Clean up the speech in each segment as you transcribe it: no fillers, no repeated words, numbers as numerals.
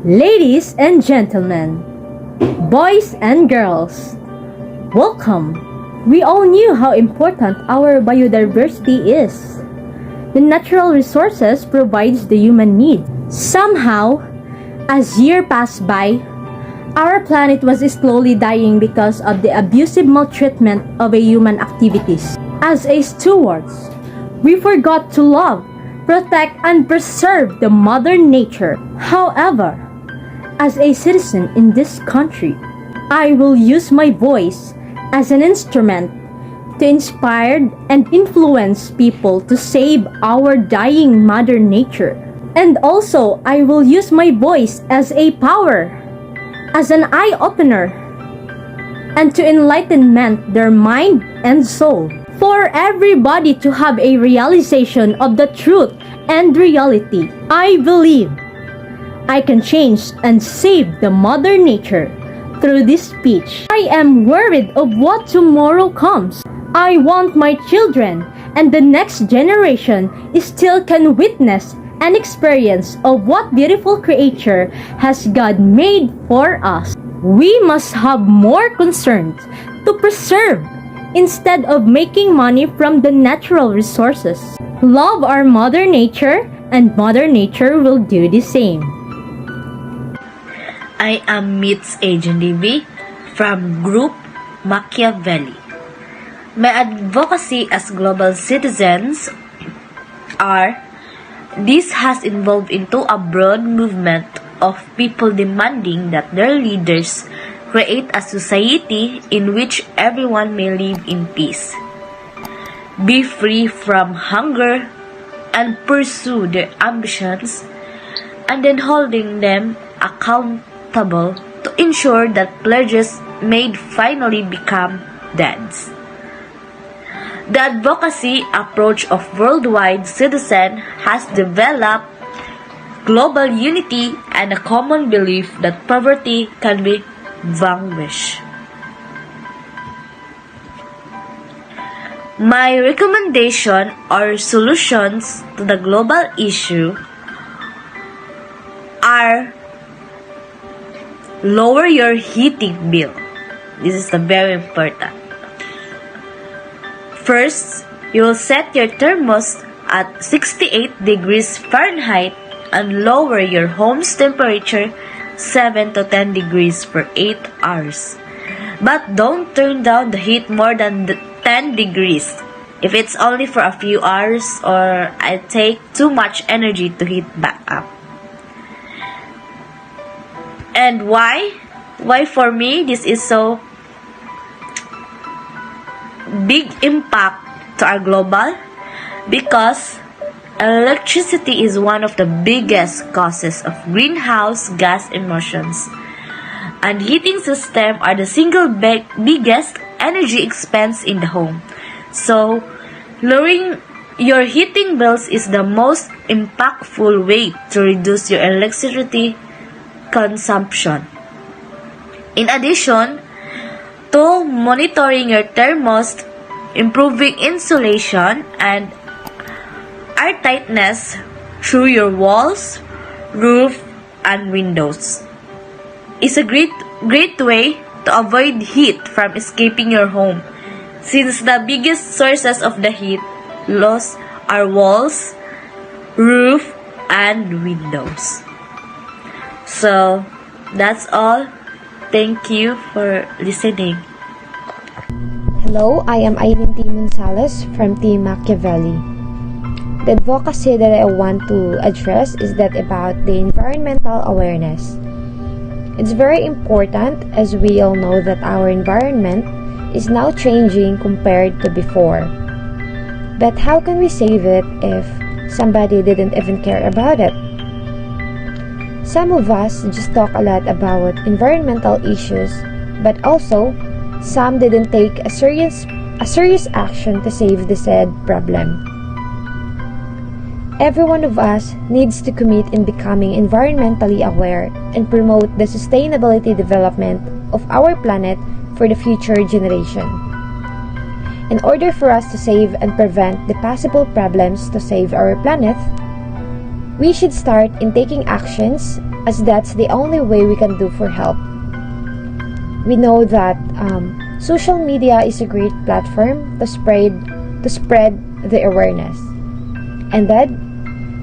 Ladies and gentlemen, boys and girls, welcome. We all knew how important our biodiversity is. The natural resources provides the human need. Somehow, as years passed by, our planet was slowly dying because of the abusive maltreatment of human activities. As a stewards, we forgot to love, protect, and preserve the mother nature. However, as a citizen in this country, I will use my voice as an instrument to inspire and influence people to save our dying mother nature. And also, I will use my voice as a power, as an eye-opener, and to enlightenment their mind and soul. For everybody to have a realization of the truth and reality, I believe I can change and save the mother nature through this speech. I am worried of what tomorrow comes. I want my children and the next generation still can witness and experience of what beautiful creature has God made for us. We must have more concern to preserve instead of making money from the natural resources. Love our mother nature and mother nature will do the same. I am Mitz Agendivi from Group Machiavelli. My advocacy as global citizens are this has evolved into a broad movement of people demanding that their leaders create a society in which everyone may live in peace, be free from hunger, and pursue their ambitions, and then holding them accountable to ensure that pledges made finally become deeds. The advocacy approach of worldwide citizen has developed global unity and a common belief that poverty can be vanquished. My recommendation or solutions to the global issue are lower your heating bill. This is very important. First, you will set your thermos at 68 degrees Fahrenheit and lower your home's temperature 7 to 10 degrees for 8 hours. But don't turn down the heat more than 10 degrees. If it's only for a few hours or I take too much energy to heat back up. And why? Why for me this is so big impact to our global? Because electricity is one of the biggest causes of greenhouse gas emissions. And heating system are the single biggest energy expense in the home. So, lowering your heating bills is the most impactful way to reduce your electricity consumption. In addition to monitoring your thermostat, improving insulation and airtightness through your walls, roof, and windows is a great way to avoid heat from escaping your home, since the biggest sources of the heat loss are walls, roof, and windows. So, that's all. Thank you for listening. Hello, I am Aileen T. Gonzalez from Team Machiavelli. The advocacy that I want to address is that about the environmental awareness. It's very important, as we all know, that our environment is now changing compared to before. But how can we save it if somebody didn't even care about it? Some of us just talk a lot about environmental issues, but also some didn't take a serious action to save the said problem. Every one of us needs to commit in becoming environmentally aware and promote the sustainability development of our planet for the future generation. In order for us to save and prevent the possible problems to save our planet, We should start in taking actions, as that's the only way we can do for help. We know that social media is a great platform to spread the awareness, and that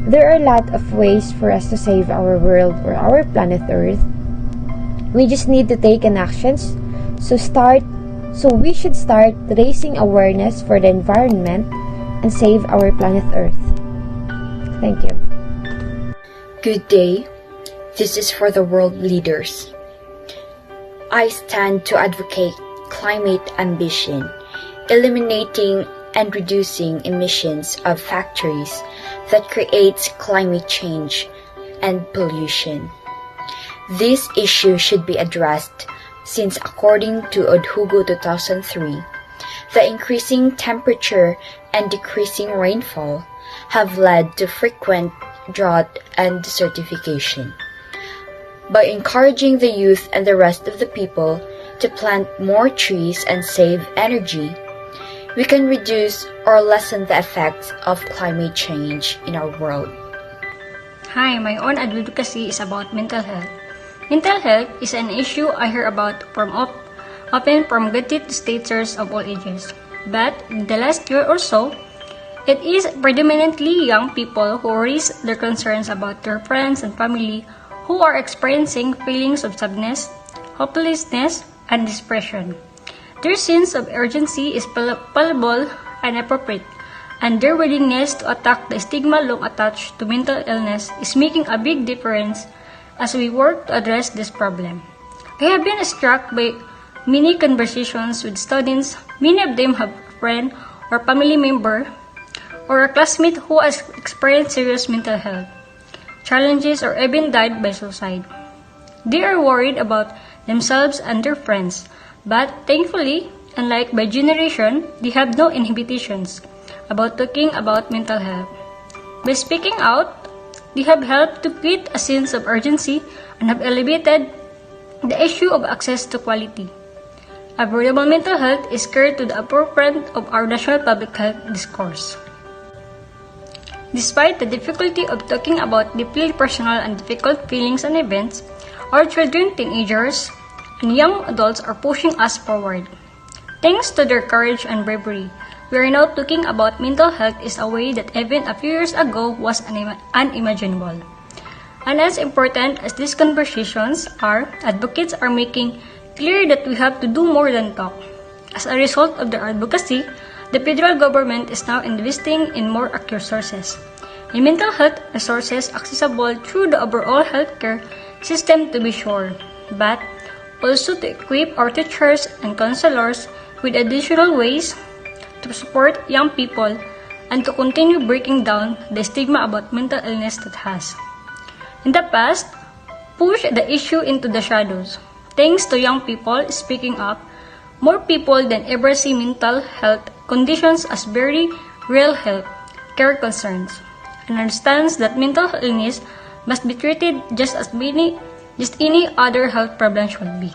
there are a lot of ways for us to save our world or our planet Earth. We just need to take an actions. So we should start raising awareness for the environment and save our planet Earth. Thank you. Good day. This is for the world leaders. I stand to advocate climate ambition, eliminating and reducing emissions of factories that creates climate change and pollution. This issue should be addressed since according to Odhugo 2003, the increasing temperature and decreasing rainfall have led to frequent drought and desertification. By encouraging the youth and the rest of the people to plant more trees and save energy, we can reduce or lessen the effects of climate change in our world. Hi, my own advocacy is about mental health. Mental health is an issue I hear about often from graduate staters of all ages. But in the last year or so, it is predominantly young people who raise their concerns about their friends and family who are experiencing feelings of sadness, hopelessness, and depression. Their sense of urgency is palpable and appropriate, and their willingness to attack the stigma long attached to mental illness is making a big difference as we work to address this problem. I have been struck by many conversations with students. Many of them have a friend or family member or a classmate who has experienced serious mental health challenges or even died by suicide. They are worried about themselves and their friends, but thankfully, unlike my generation, they have no inhibitions about talking about mental health. By speaking out, they have helped to create a sense of urgency and have elevated the issue of access to quality. Affordable mental health is carried to the forefront of our national public health discourse. Despite the difficulty of talking about deeply personal and difficult feelings and events, our children, teenagers, and young adults are pushing us forward. Thanks to their courage and bravery, we are now talking about mental health in a way that even a few years ago was unimaginable. And as important as these conversations are, advocates are making clear that we have to do more than talk. As a result of their advocacy, the federal government is now investing in more resources in mental health resources accessible through the overall healthcare system to be sure, but also to equip our teachers and counselors with additional ways to support young people and to continue breaking down the stigma about mental illness that has, in the past, pushed the issue into the shadows. Thanks to young people speaking up, more people than ever see mental health conditions as very real health care concerns and understands that mental illness must be treated just any other health problem should be.